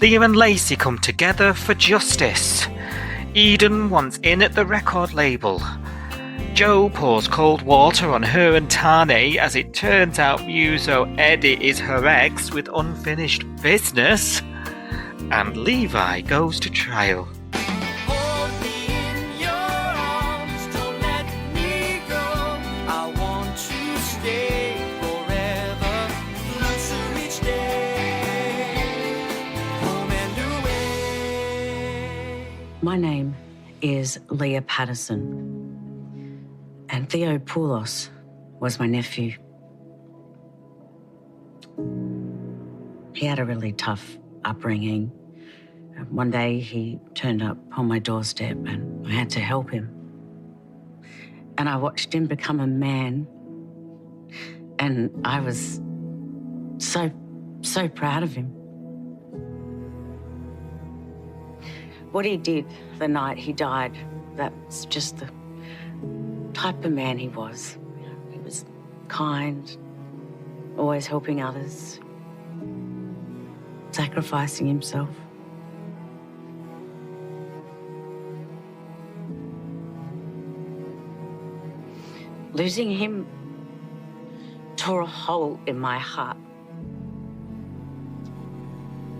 Leah and Lacey come together for justice. Eden wants in at the record label. Joe pours cold water on her and Tane as it turns out Muso Eddie is her ex with unfinished business. And Levi goes to trial. My name is Leah Patterson, and Theo Poulos was my nephew. He had a really tough upbringing. One day he turned up on my doorstep and I had to help him. And I watched him become a man, and I was so proud of him. What he did the night he died, that's just the type of man he was. He was kind, always helping others, sacrificing himself. Losing him tore a hole in my heart,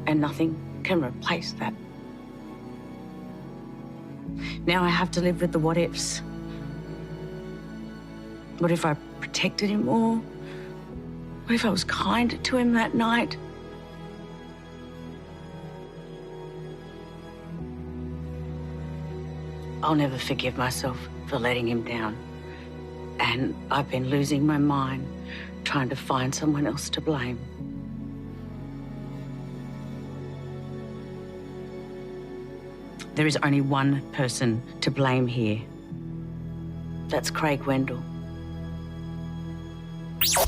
and nothing can replace that. Now I have to live with the what ifs. What if I protected him more? What if I was kinder to him that night? I'll never forgive myself for letting him down. And I've been losing my mind trying to find someone else to blame. There is only one person to blame here. That's Craig Wendell.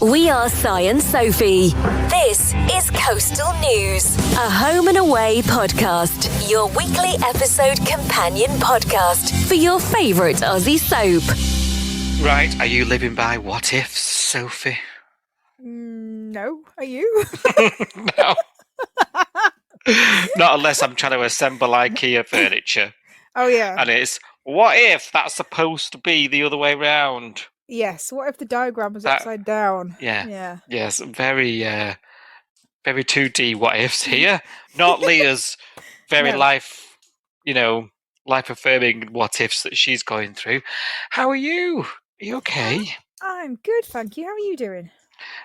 We are Si and Sophie. This is Coastal News, a home and away podcast, your weekly episode companion podcast for your favourite Aussie soap. Right, are you living by what ifs, Sophie? No, are you? No. Not unless I'm trying to assemble IKEA furniture. Oh, yeah. And it's, what if that's supposed to be the other way round? Yes, what if the diagram was upside down? Yeah. Yes, very 2D what ifs here. Not Leah's very life affirming what ifs that she's going through. How are you? Are you okay? I'm good, thank you. How are you doing?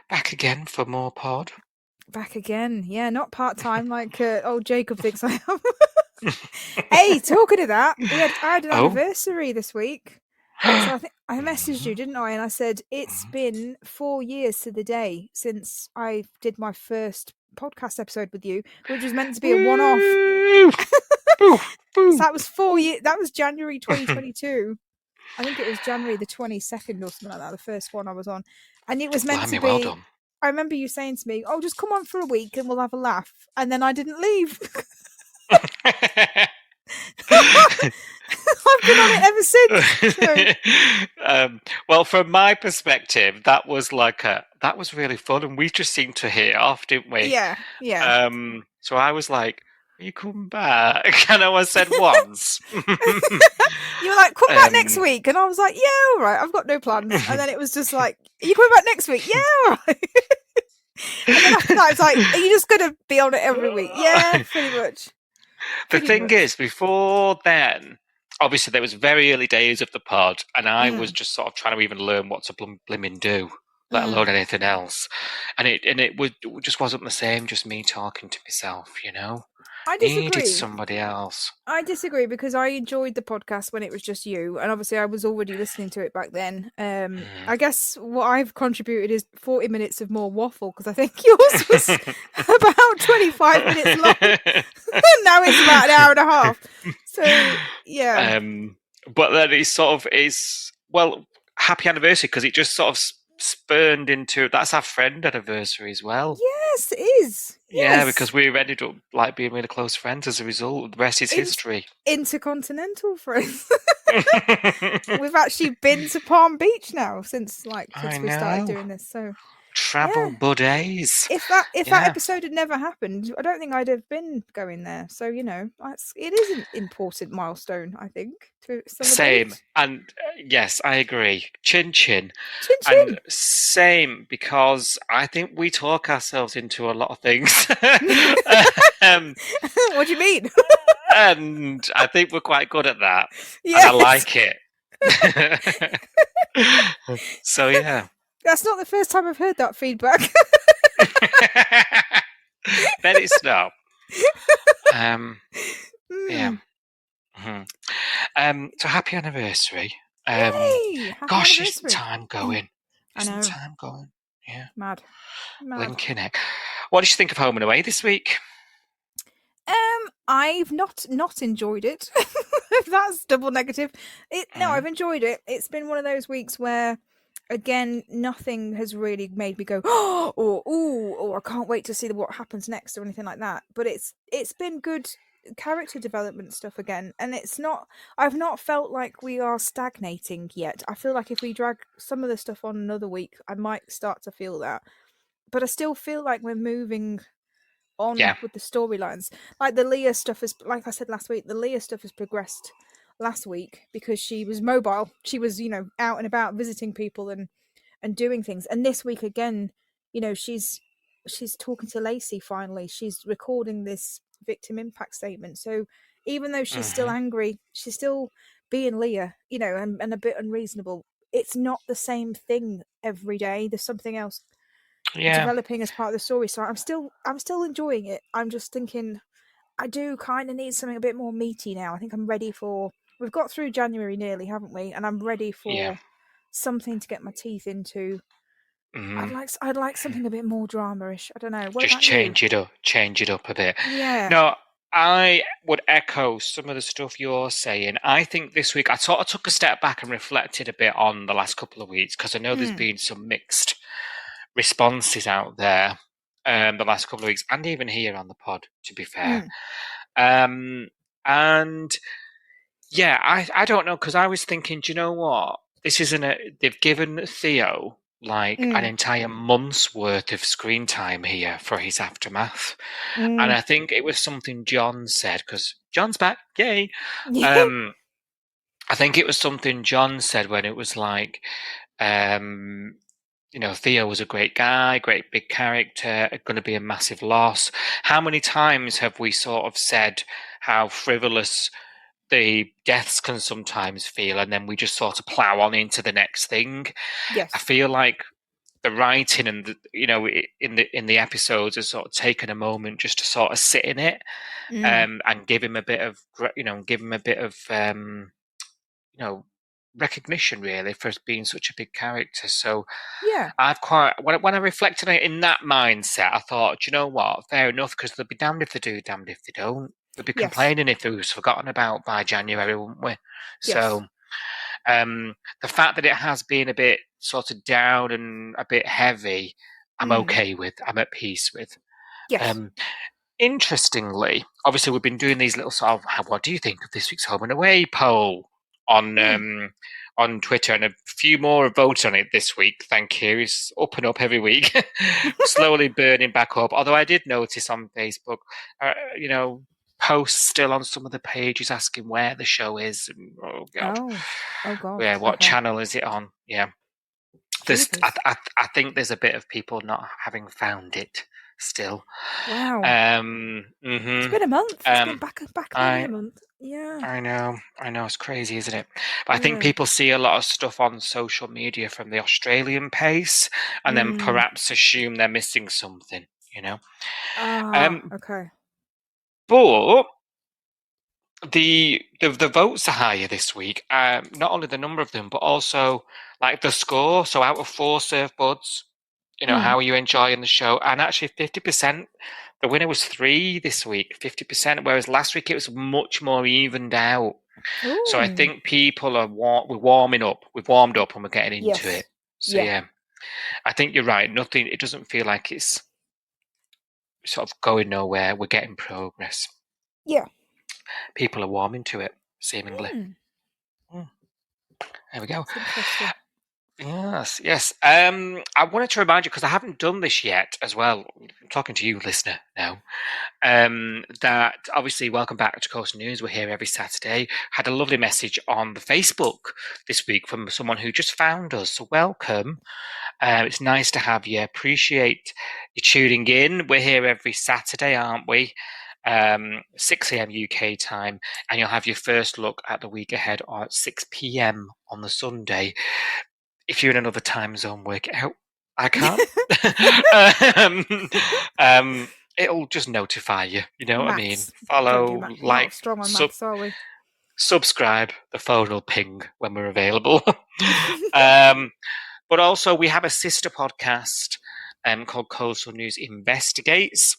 Back again for more pod. Back again, yeah, not part-time like old Jacob thinks I am. Hey, talking of that, I had an anniversary this week. So I think I messaged you, didn't I? And I said, it's been 4 years to the day since I did my first podcast episode with you, which was meant to be a one-off. So that was 4 years. That was January 2022. I think it was January the 22nd or something like that, the first one I was on. And it was meant to be... Well done. I remember you saying to me, just come on for a week and we'll have a laugh. And then I didn't leave. I've been on it ever since. So. Well, from my perspective, that was really fun, and we just seemed to hit it off, didn't we? Yeah. So I was like, "Are you coming back?" And I said once. You were like, "Come back next week," and I was like, "Yeah, all right. I've got no plans." And then it was just like, "Are you coming back next week?" "Yeah, all right." And then after that, it's like, "Are you just going to be on it every week?" "Yeah, pretty much." The thing is, before then, obviously there was very early days of the pod, and I was just sort of trying to even learn what to blimmin' do, let alone anything else. And it just wasn't the same, just me talking to myself, you know? I disagree. Needed somebody else. I disagree because I enjoyed the podcast when it was just you, and obviously I was already listening to it back then. I guess what I've contributed is 40 minutes of more waffle because I think yours was about 25 minutes long. Now it's about an hour and a half. So yeah. But then it sort of is happy anniversary because it just sort of spurned into that's our friend anniversary as well. Yes, it is. Yeah, because we've ended up like being really close friends as a result. The rest is history. Intercontinental friends. We've actually been to Palm Beach now since we started doing this. So travel buddies. If that Yeah. episode had never happened, I don't think I'd have been going there. So it is an important milestone, I think, to Same. celebrate. And yes, I agree. Chin chin. Chin And chin. same, because I think we talk ourselves into a lot of things. um, What do you mean? and I think we're quite good at that. Yes. And I like it. So, yeah. That's not the first time I've heard that feedback. Bet it's not. Yeah. So happy anniversary. Yay! Happy Gosh, anniversary. isn't time going? I know. Isn't time going? Yeah. Mad. Blinking it. What did you think of Home and Away this week? I've not enjoyed it. If that's double negative. No, I've enjoyed it. It's been one of those weeks where, again, nothing has really made me go, oh, or ooh, or I can't wait to see what happens next or anything like that. But it's been good character development stuff again, and I've not felt like we are stagnating yet. I feel like if we drag some of the stuff on another week, I might start to feel that. But I still feel like we're moving on with the storylines. Like the Leah stuff like I said last week, the Leah stuff has progressed last week because she was mobile. She was, out and about visiting people and doing things. And this week again, she's talking to Lacey finally. She's recording this victim impact statement. So even though she's still angry, she's still being Leah, and a bit unreasonable. It's not the same thing every day. There's something else developing as part of the story. So I'm still enjoying it. I'm just thinking I do kind of need something a bit more meaty now. I think I'm ready for. We've got through January nearly, haven't we? And I'm ready for something to get my teeth into. I'd like something a bit more drama-ish. I don't know. What Just about you? change it up a bit. Yeah. No, I would echo some of the stuff you're saying. I think this week I sort of took a step back and reflected a bit on the last couple of weeks because I know there's been some mixed responses out there the last couple of weeks, and even here on the pod, to be fair. And yeah, I don't know, because I was thinking, do you know what? This isn't they've given Theo like an entire month's worth of screen time here for his aftermath. And I think it was something John said, because John's back, yay. I think it was something John said when it was like, Theo was a great guy, great big character, going to be a massive loss. How many times have we sort of said how frivolous the deaths can sometimes feel, and then we just sort of plow on into the next thing? Yes. I feel like the writing and in the episodes has sort of taken a moment just to sort of sit in it, and give him a bit of recognition, really, for being such a big character. So yeah, when I reflected on it in that mindset, I thought, do you know what? Fair enough, because they'll be damned if they do, damned if they don't. We'd be complaining if it was forgotten about by January, wouldn't we? So the fact that it has been a bit sort of down and a bit heavy, I'm okay with. I'm at peace with. Yes. Interestingly, obviously, we've been doing these little sort of "What do you think of this week's Home and Away" poll on Twitter, and a few more have voted on it this week. Thank you. It's up and up every week, slowly burning back up. Although I did notice on Facebook, posts still on some of the pages asking where the show is. And, oh god, yeah, what channel is it on? Yeah, I think there's a bit of people not having found it still. Wow. It's been a month. It's been back a month. Yeah. I know. It's crazy, isn't it? But I think people see a lot of stuff on social media from the Australian pace, and then perhaps assume they're missing something. Okay. But the votes are higher this week. Not only the number of them, but also like the score. So out of 4 surfboards, how are you enjoying the show? And actually 50%, the winner was 3 this week, 50%, whereas last week it was much more evened out. Ooh. So I think people are we're warming up. We've warmed up and we're getting into it. So yeah, I think you're right. It doesn't feel like it's sort of going nowhere. We're getting progress. Yeah. People are warming to it, seemingly. There we go. Yes, yes. I wanted to remind you because I haven't done this yet as well. I'm talking to you, listener, now. That obviously, welcome back to Coast News. We're here every Saturday. Had a lovely message on the Facebook this week from someone who just found us. So welcome. It's nice to have you. Appreciate you tuning in. We're here every Saturday, aren't we? 6 a.m. UK time, and you'll have your first look at the week ahead at 6 p.m. on the Sunday. If you're in another time zone, work it out. I can't. It'll just notify you. You know what I mean? Maths. Don't do Follow, maths. We're like, not strong on maths, are we? subscribe. The phone will ping when we're available. But also, we have a sister podcast called Coastal News Investigates,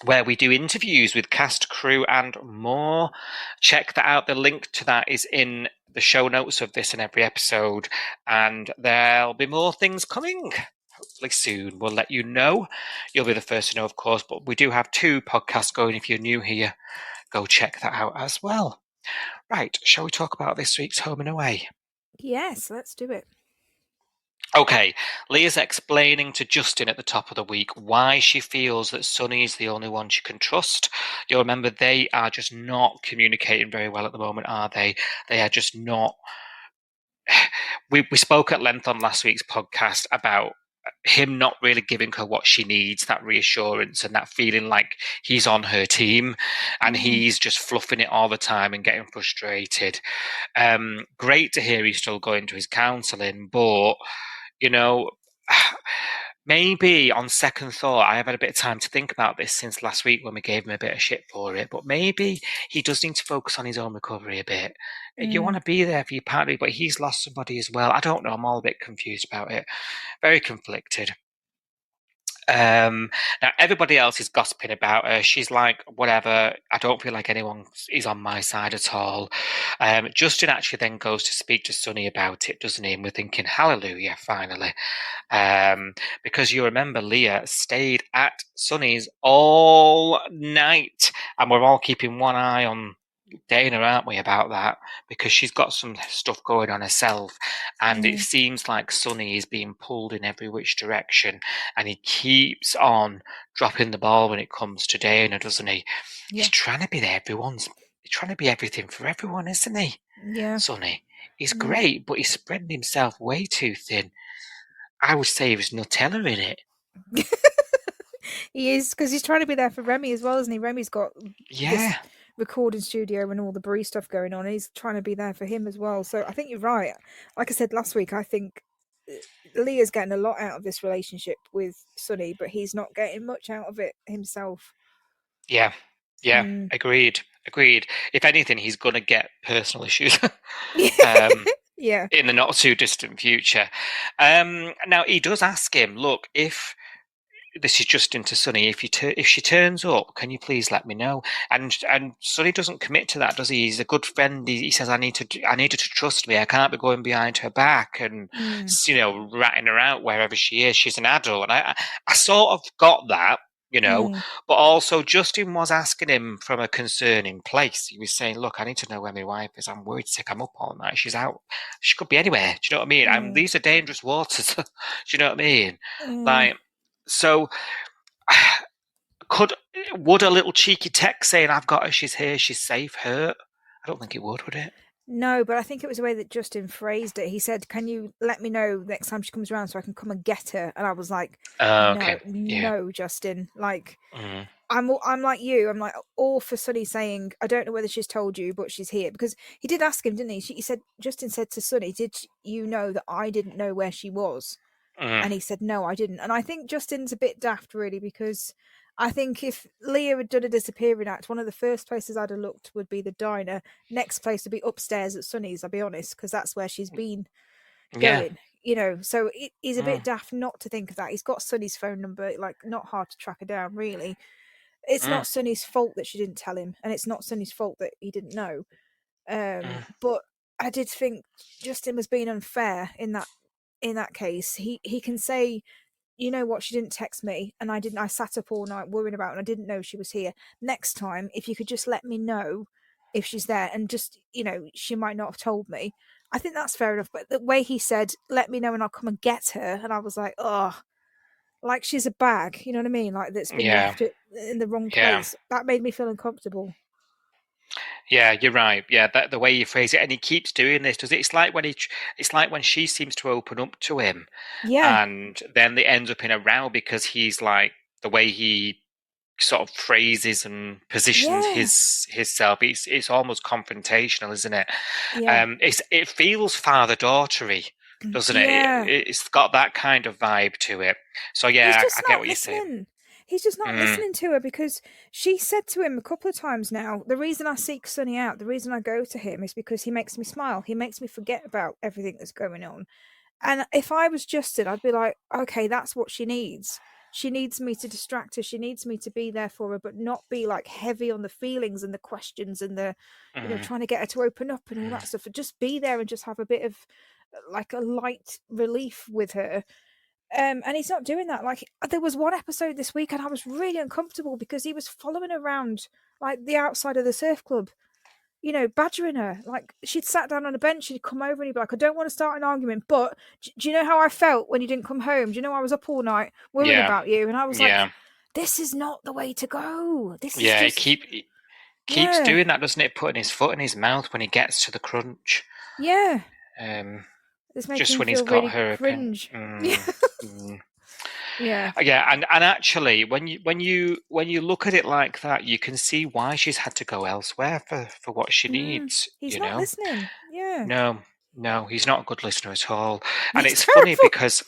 where we do interviews with cast, crew, and more. Check that out. The link to that is in the show notes of this and every episode, and there'll be more things coming. Hopefully soon. We'll let you know. You'll be the first to know, of course, but we do have 2 podcasts going. If you're new here, go check that out as well. Right, shall we talk about this week's Home and Away? Yes, let's do it. Okay, Leah's explaining to Justin at the top of the week why she feels that Sonny is the only one she can trust. You'll remember they are just not communicating very well at the moment, are they? They are just not. We spoke at length on last week's podcast about him not really giving her what she needs, that reassurance and that feeling like he's on her team, and he's just fluffing it all the time and getting frustrated. Great to hear he's still going to his counselling, but you know, maybe on second thought, I have had a bit of time to think about this since last week when we gave him a bit of shit for it, but maybe he does need to focus on his own recovery a bit. You want to be there for your partner, but he's lost somebody as well. I don't know. I'm all a bit confused about it. Very conflicted. Now everybody else is gossiping about her. She's like, whatever. I don't feel like anyone is on my side at all. Justin actually then goes to speak to Sonny about it, doesn't he? And we're thinking, hallelujah, finally. Because you remember Leah stayed at Sonny's all night, and we're all keeping one eye on Dana, aren't we, about that? Because she's got some stuff going on herself, and it seems like Sonny is being pulled in every which direction, and he keeps on dropping the ball when it comes to Dana, doesn't he? Yeah. He's trying to be he's trying to be everything for everyone, isn't he? Yeah. Sonny. He's great, but he's spreading himself way too thin. I would say he was Nutella in it. He is, because he's trying to be there for Remy as well, isn't he? Remy's got this recording studio and all the Brie stuff going on, and he's trying to be there for him as well. So I think you're right. Like I said last week, I think Leah's getting a lot out of this relationship with Sonny, but he's not getting much out of it himself. Yeah, agreed. If anything, he's going to get personal issues. Yeah. In the not too distant future. Now he does ask him, look, if this is Justin to Sonny, if she turns up, can you please let me know? And Sonny doesn't commit to that, does he? He's a good friend. He says, I need her to trust me. I can't be going behind her back and ratting her out wherever she is. She's an adult, and I sort of got that. But also Justin was asking him from a concerning place. He was saying, look, I need to know where my wife is. I'm worried sick. I'm up all night. She's out. She could be anywhere. Do you know what I mean? These are dangerous waters. Do you know what I mean? Like, so would a little cheeky text saying, I've got her, she's here, she's safe, hurt? I don't think it would it? No, but I think it was the way that Justin phrased it. He said, can you let me know next time she comes around so I can come and get her? And I was like, no, Justin. Like, I'm like you. I'm like all for Sonny saying, I don't know whether she's told you, but she's here. Because he did ask him, didn't he? Justin said to Sonny, did you know that I didn't know where she was? And he said, no, I didn't. And I think Justin's a bit daft, really, because I think if Leah had done a disappearing act, one of the first places I'd have looked would be the diner. Next place would be upstairs at Sonny's, I'll be honest, because that's where she's been going. So he's a bit daft not to think of that. He's got Sonny's phone number, like, not hard to track her down, really. It's not Sonny's fault that she didn't tell him, and it's not Sonny's fault that he didn't know. But I did think Justin was being unfair in that case. He can say, you know what, she didn't text me, and I sat up all night worrying about it, and I didn't know she was here. Next time, if you could just let me know if she's there, and just, she might not have told me. I think that's fair enough. But the way he said, "Let me know and I'll come and get her," and I was like, oh, like she's a bag. You know what I mean? Like that's been Yeah. left in the wrong Yeah. place. That made me feel uncomfortable. Yeah, you're right. Yeah, that the way you phrase it, and he keeps doing this. Does it? It's like when she seems to open up to him, Yeah, and then it ends up in a row because he's like the way he sort of phrases and positions yeah, his self. It's almost confrontational, isn't it? yeah, It feels father daughtery, doesn't it? yeah. It's got that kind of vibe to it. So He's yeah, just I get not what you're saying. listening. He's just not Mm, listening to her because she said to him a couple of times now, the reason I seek Sonny out, the reason I go to him is because he makes me smile. He makes me forget about everything that's going on. And if I was Justin, I'd be like, okay, that's what she needs. She needs me to distract her. She needs me to be there for her, but not be like heavy on the feelings and the questions and the, mm, trying to get her to open up and all that stuff. Just be there and just have a bit of like a light relief with her. And he's not doing that. Like there was one episode this week, and I was really uncomfortable because he was following around like the outside of the surf club, badgering her. Like she'd sat down on a bench, she'd come over and he'd be like, I don't want to start an argument, but do you know how I felt when you didn't come home? Do you know I was up all night worrying yeah, about you? And I was like, yeah, this is not the way to go. This is yeah. just, It keeps yeah, doing that, doesn't it? Putting his foot in his mouth when he gets to the crunch. yeah. Um, It's making just me when he's feel got really her. cringe. Yeah. Mm. Yeah. Yeah, and actually, when you look at it like that, you can see why she's had to go elsewhere for what she needs. He's You not know, listening. Yeah. no, no, he's not a good listener at all. And He's it's funny terrible. because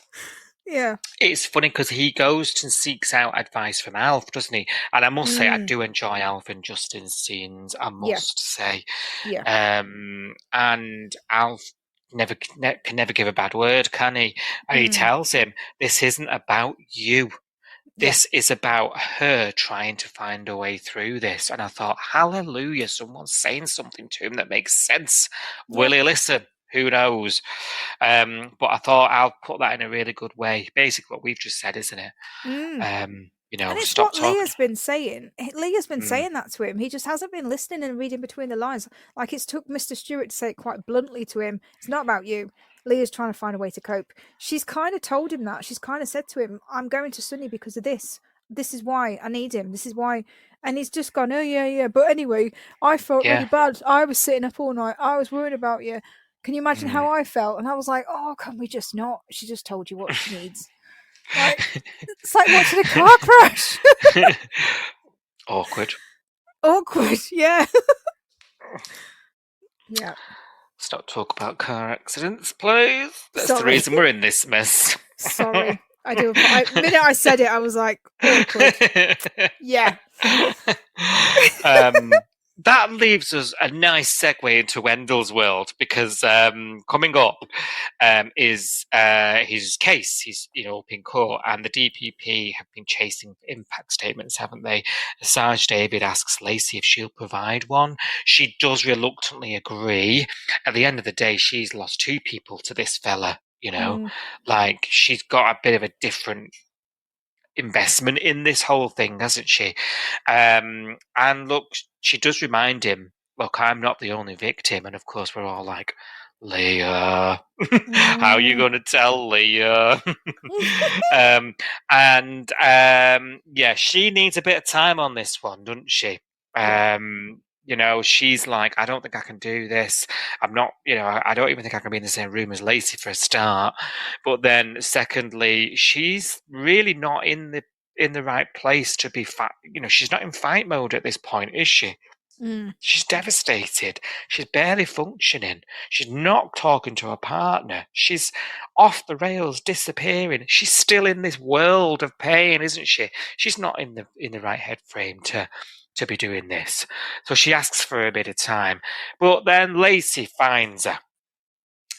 Yeah. he goes and seeks out advice from Alf, doesn't he? And I must say, I Mm. do enjoy Alf and Justin's scenes. I Yeah. must say, Yeah. and Alf can never give a bad word, can he? And he Mm. tells him, "This isn't about you. Yeah. This is about her trying to find a way through this." And I thought, hallelujah, someone's saying something to him that makes sense. Will Yeah. he listen? Who knows? But I thought I'll put that in a really good way. Basically, what we've just said, isn't it? Mm. And it's Stop what talking. Leah's been saying. Leah's been Mm, saying that to him. He just hasn't been listening and reading between the lines. Like it's took Mr. Stewart to say it quite bluntly to him. It's not about you. Leah's trying to find a way to cope. She's kind of told him that. She's kind of said to him, I'm going to Sunny because of this. This is why I need him. This is why. And he's just gone, oh, yeah, yeah. But anyway, I felt really yeah. bad. I was sitting up all night. I was worried about you. Can you imagine Mm. how I felt? And I was like, oh, can we just not? She just told you what she needs. Like, it's like watching a car crash. Awkward. Awkward, yeah. Yeah. Stop talking about car accidents, please. That's the Sorry. reason we're in this mess. Sorry. I do. The minute I said it, I was like, awkward. Yeah. That leaves us a nice segue into Wendell's world because coming up is his case. He's up in court, and the DPP have been chasing impact statements, haven't they? Sarge David asks Lacey if she'll provide one. She does reluctantly agree. At the end of the day, she's lost two people to this fella. Like she's got a bit of a different investment in this whole thing, hasn't she? And look, she does remind him, look, I'm not the only victim. And of course, we're all like, Leah, how are you going to tell Leah? Yeah, she needs a bit of time on this one, doesn't she? Yeah. She's like, I don't think I can do this. I'm not, I don't even think I can be in the same room as Lacey for a start. But then, secondly, she's really not in the right place to be she's not in fight mode at this point, is she? She's devastated. She's barely functioning. She's not talking to her partner. She's off the rails, disappearing. She's still in this world of pain, isn't she? She's not in the right head frame to be doing this. So she asks for a bit of time. But then Lacey finds her.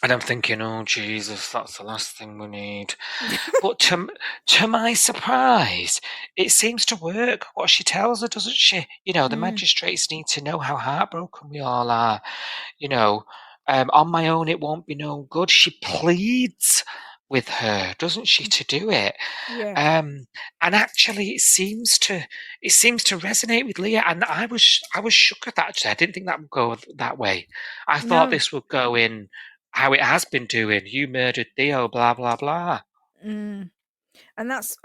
And I'm thinking, oh, Jesus, that's the last thing we need. But to my surprise, it seems to work what she tells her, doesn't she? The magistrates need to know how heartbroken we all are. On my own, it won't be no good. She pleads with her, doesn't she, to do it? Yeah. And actually, it seems to resonate with Leah. And I was shook at that. Actually, I didn't think that would go that way. I thought this would go in how it has been doing. You murdered Theo, blah, blah, blah. And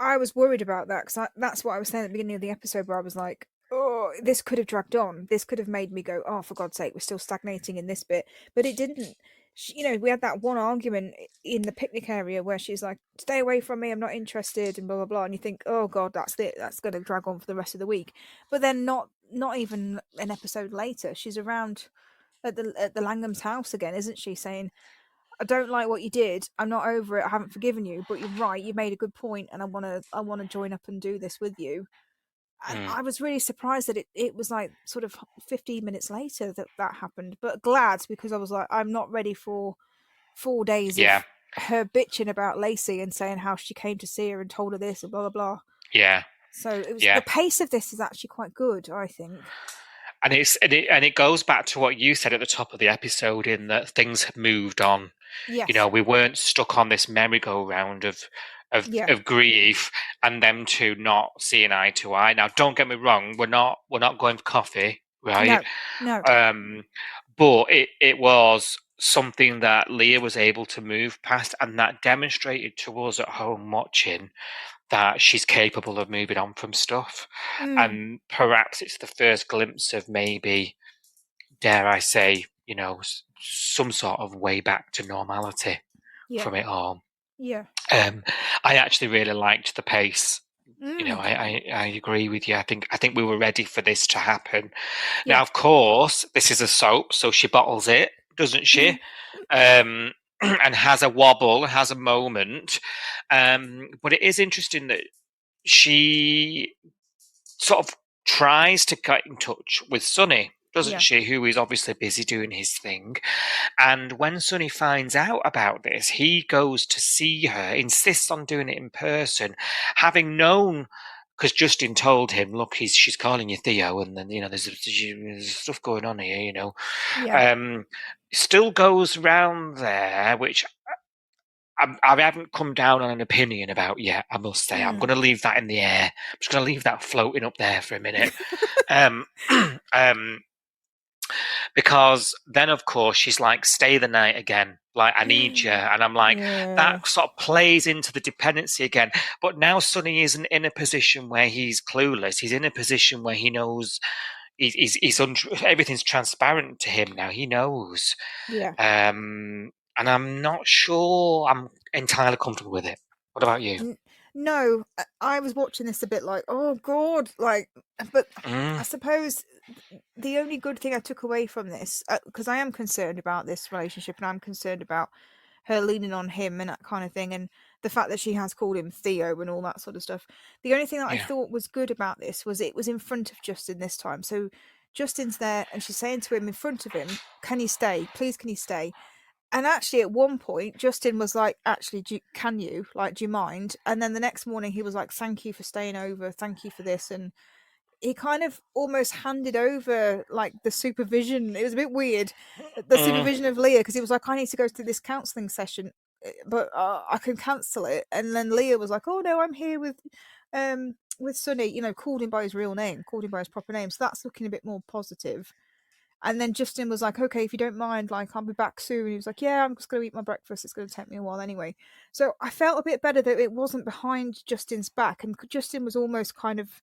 I was worried about that because that's what I was saying at the beginning of the episode, where I was like, oh, this could have dragged on. This could have made me go, oh, for God's sake, we're still stagnating in this bit. But it didn't. We had that one argument in the picnic area where she's like, stay away from me, I'm not interested, and blah, blah, blah. And you think, oh, God, that's it. That's going to drag on for the rest of the week. But then not even an episode later, she's around at the Langham's house again, isn't she, saying, I don't like what you did. I'm not over it. I haven't forgiven you, but you're right. You made a good point, and I want to join up and do this with you. And I was really surprised that it was like sort of 15 minutes later that happened, but glad, because I was like, I'm not ready for 4 days of her bitching about Lacey and saying how she came to see her and told her this and blah, blah, blah. Yeah. So it was the pace of this is actually quite good, I think. And it goes back to what you said at the top of the episode, in that things have moved on. Yes. We weren't stuck on this merry-go-round of grief, and them two not seeing eye to eye. Now, don't get me wrong, we're not going for coffee, right? No. But it was something that Leah was able to move past, and that demonstrated to us at home watching that she's capable of moving on from stuff. And perhaps it's the first glimpse of maybe, dare I say, some sort of way back to normality from it all. Yeah. I actually really liked the pace. I agree with you. I think we were ready for this to happen. Now, of course, this is a soap, so she bottles it, doesn't she? And has a wobble, has a moment. But it is interesting that she sort of tries to get in touch with Sonny, doesn't she? Who is obviously busy doing his thing. And when Sonny finds out about this, he goes to see her, insists on doing it in person, having known, because Justin told him, look, she's calling you Theo, and then, there's stuff going on here, still goes round there, which I haven't come down on an opinion about yet, I must say. I'm going to leave that in the air. I'm just going to leave that floating up there for a minute. Because then, of course, she's like, stay the night again. Like, I need you. And I'm like, that sort of plays into the dependency again. But now Sonny isn't in a position where he's clueless. He's in a position where he knows everything's transparent to him now. He knows. Yeah. And I'm not sure I'm entirely comfortable with it. What about you? No, I was watching this a bit like, oh God, but I suppose the only good thing I took away from this, because I am concerned about this relationship and I'm concerned about her leaning on him and that kind of thing, and the fact that she has called him Theo and all that sort of stuff. The only thing that I thought was good about this was it was in front of Justin this time. So Justin's there and she's saying to him in front of him, can you stay? Please, can you stay? And actually, at one point, Justin was like, actually, do you mind? And then the next morning, he was like, thank you for staying over. Thank you for this. And he kind of almost handed over, like, the supervision. It was a bit weird, the supervision of Leah, because he was like, I need to go to this counselling session, but I can cancel it. And then Leah was like, oh, no, I'm here with Sonny, called him by his real name, called him by his proper name. So that's looking a bit more positive. And then Justin was like, okay, if you don't mind, like, I'll be back soon. He was like, yeah, I'm just going to eat my breakfast. It's going to take me a while anyway. So I felt a bit better that it wasn't behind Justin's back. And Justin was almost kind of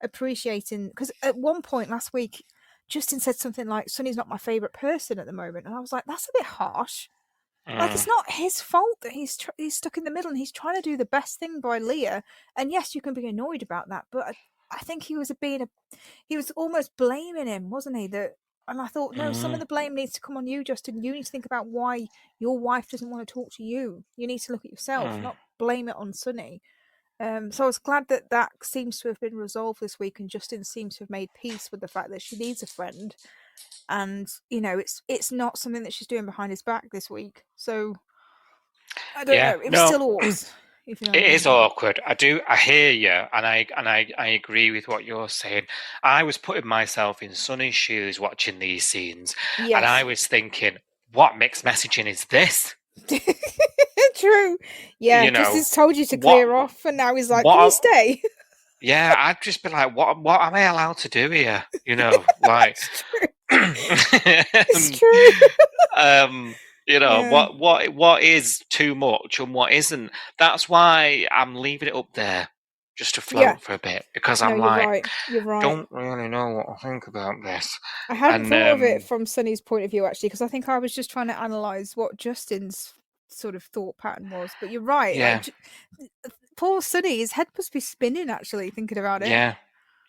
appreciating, because at one point last week, Justin said something like, Sonny's not my favourite person at the moment. And I was like, that's a bit harsh. Like, it's not his fault that he's stuck in the middle and he's trying to do the best thing by Leah. And yes, you can be annoyed about that. But I think he was almost blaming him, wasn't he? And I thought, no, some of the blame needs to come on you, Justin. You need to think about why your wife doesn't want to talk to you. You need to look at yourself, not blame it on Sonny. So I was glad that seems to have been resolved this week, and Justin seems to have made peace with the fact that she needs a friend. And, it's not something that she's doing behind his back this week. So, I don't know. It was still awkward. It is awkward. I hear you, and I agree with what you're saying. I was putting myself in Sonny's shoes watching these scenes, and I was thinking, what mixed messaging is this? True. Yeah, Justin's told you to clear off, and now he's like, can you stay? Yeah, I'd just be like, what am I allowed to do here? Like... It's true. You know, Yeah. what is too much and what isn't. That's why I'm leaving it up there just to Yeah. float for a bit, because No, I'm you're like, right. You're right. don't really know what I think about this. I hadn't And thought of it from Sunny's point of view, actually, because I think I was just trying to analyze what Justin's sort of thought pattern was. But you're right. yeah, Like, poor Sunny, his head must be spinning, actually, thinking about it.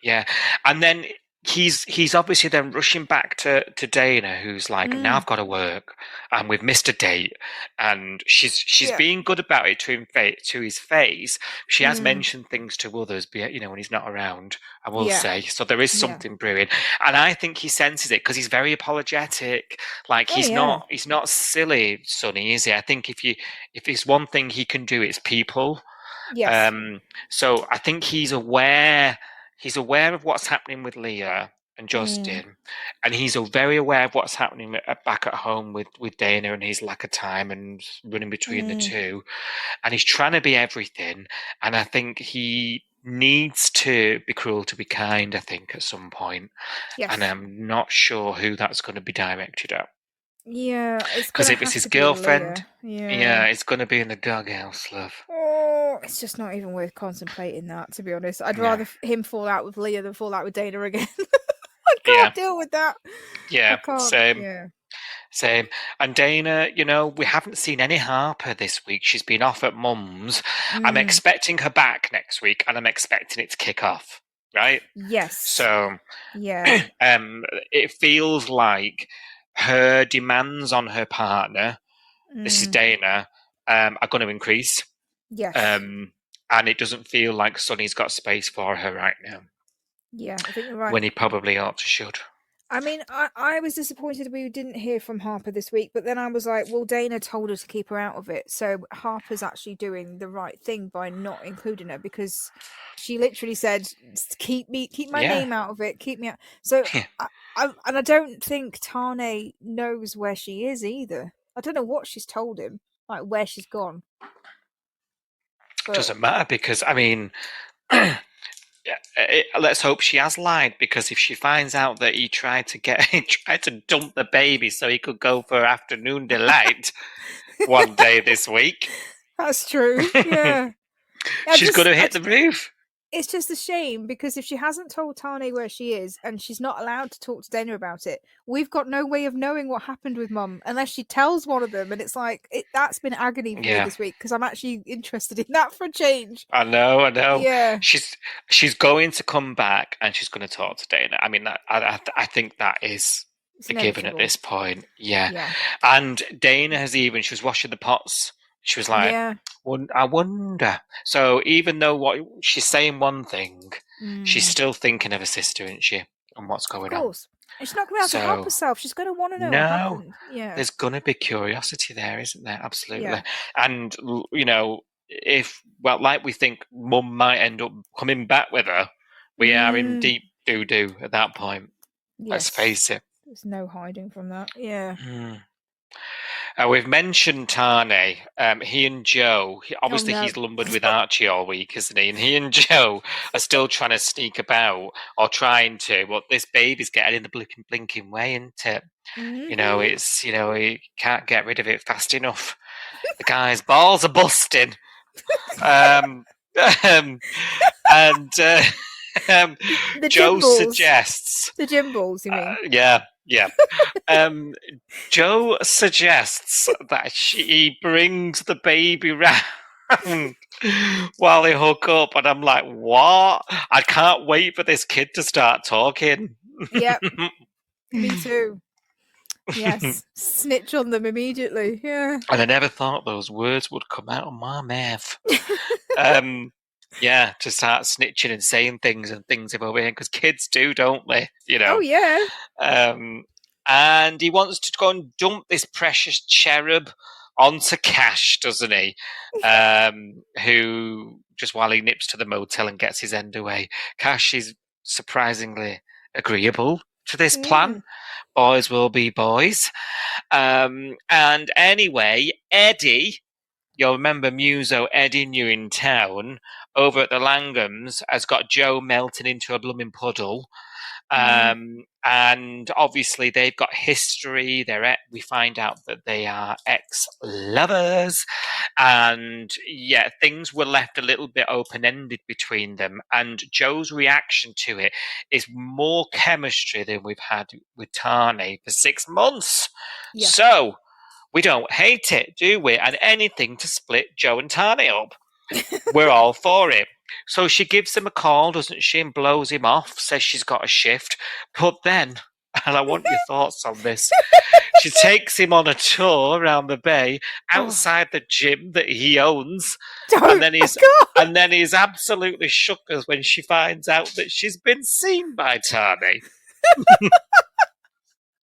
yeah. And then he's obviously then rushing back to Dana, who's like, now I've got to work, and we've missed a date, and she's Yeah. being good about it to his face. She has Mm. mentioned things to others, you know, when he's not around, I will Yeah. say. So there is Yeah. something brewing, and I think he senses it because he's very apologetic. Like Oh, he's yeah. not silly, Sonny, is he? I think if there's one thing he can do, it's people. Yes. So I think he's aware. He's aware of what's happening with Leah and Justin, and he's very aware of what's happening back at home with Dana and his lack of time and running between the two. And he's trying to be everything. And I think he needs to be cruel to be kind, I think, at some point. Yes. And I'm not sure who that's going to be directed at. Yeah, it's Because gonna if it's have his to be girlfriend, Leah. yeah, it's going to be in the doghouse, love. Oh, it's just not even worth contemplating that, to be honest. I'd No. rather him fall out with Leah than fall out with Dana again. I can't deal with that. Yeah, I can't. same. Yeah. Same. And Dana, you know, we haven't seen any Harper this week. She's been off at Mum's. I'm expecting her back next week, and I'm expecting it to kick off, right? Yes. So, yeah. It feels like her demands on her partner, this is Dana, are going to increase. Yes. And it doesn't feel like Sonny's got space for her right now. Yeah, I think you're right. When he probably ought to should. I mean, I was disappointed we didn't hear from Harper this week, but then I was like, well, Dana told her to keep her out of it. So Harper's actually doing the right thing by not including her, because she literally said, keep my name out of it, keep me out. So, I don't think Tane knows where she is either. I don't know what she's told him, like where she's gone. But doesn't matter, because, I mean... let's hope she has lied, because if she finds out that he tried to dump the baby so he could go for afternoon delight one day this week, that's true. Yeah, she's going to hit the roof. It's just a shame, because if she hasn't told Tane where she is and she's not allowed to talk to Dana about it, we've got no way of knowing what happened with Mum unless she tells one of them. And it's like, that's been agony for me this week, because I'm actually interested in that for a change. I know. Yeah. She's going to come back and she's going to talk to Dana. I mean, I think that is a given at this point. Yeah. And Dana she was washing the pots. She was like, I wonder. So even though what she's saying one thing, she's still thinking of her sister, isn't she? And what's going on. Of course. And she's not going to be able to help herself. She's going to want to know what happened. Yeah. There's going to be curiosity there, isn't there? Absolutely. Yeah. And, you know, like we think Mum might end up coming back with her, we are in deep doo-doo at that point. Yes. Let's face it. There's no hiding from that. Yeah. We've mentioned Tane. He and Joe, he's lumbered with Archie all week, isn't he? And he and Joe are still trying to sneak about, or trying to. Well, this baby's getting in the blinking way, isn't it? You know, he can't get rid of it fast enough. The guy's balls are busting. Joe suggests the gym balls. You mean? Yeah. Joe suggests that he brings the baby round while they hook up, and I'm like, what? I can't wait for this kid to start talking. Yep. Me too. Yes, snitch on them immediately. Yeah. And I never thought those words would come out of my mouth. Yeah, to start snitching and saying things over here, because kids do, don't they? You know. Oh yeah. And he wants to go and dump this precious cherub onto Cash, doesn't he? Who, just while he nips to the motel and gets his end away, Cash is surprisingly agreeable to this plan. Boys will be boys. And anyway, Eddie, you'll remember Muso Eddie New in town, over at the Langhams, has got Joe melting into a blooming puddle. And obviously they've got history. We find out that they are ex-lovers, and yeah, things were left a little bit open-ended between them. And Joe's reaction to it is more chemistry than we've had with Tane for 6 months. Yeah. So we don't hate it, do we? And anything to split Joe and Tane up, we're all for it. So she gives him a call, doesn't she, and blows him off, says she's got a shift. But then, and I want your thoughts on this, she takes him on a tour around the bay outside the gym that he owns. And then he's absolutely shook as when she finds out that she's been seen by Tane.